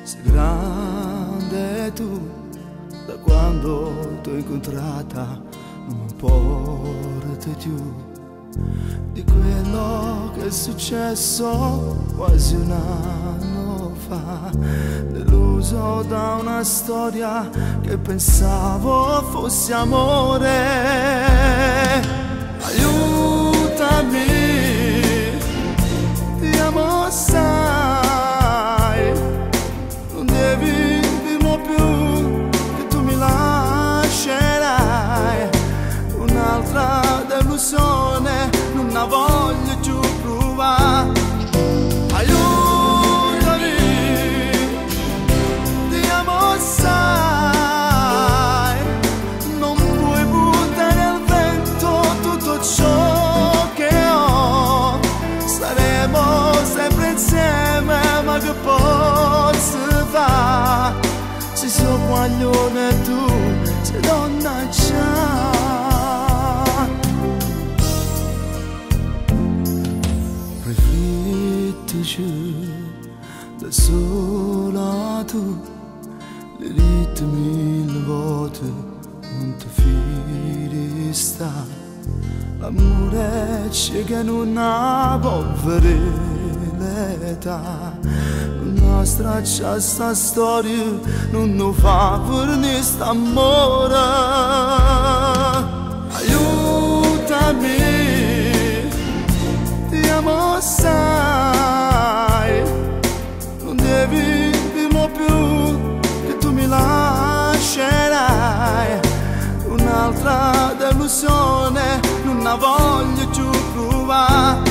Sei grande tu, da quando t'ho incontrata non mi importa più di quello che è successo quasi un anno fa, deluso da una storia che pensavo fosse amore. Aiutami, ti amo sai, non devi dirlo più che tu mi lascerai. Un'altra delusione non la voglio più provare. Aiutami, ti amo sai, non puoi buttare al vento tutto ciò che ho. Saremo sempre insieme, ma che posso fare se sono guaglione e tu sei donna già. Da sola tu, le dite mille volte, non ti fidi sta. L'amore c'è che non ha povertà. La nostra c'è sta storia, non lo fa per questo amore. Aiutami, ti amo sai, non devi dirlo più che tu mi lascerai. Un'altra delusione non la voglio più provare.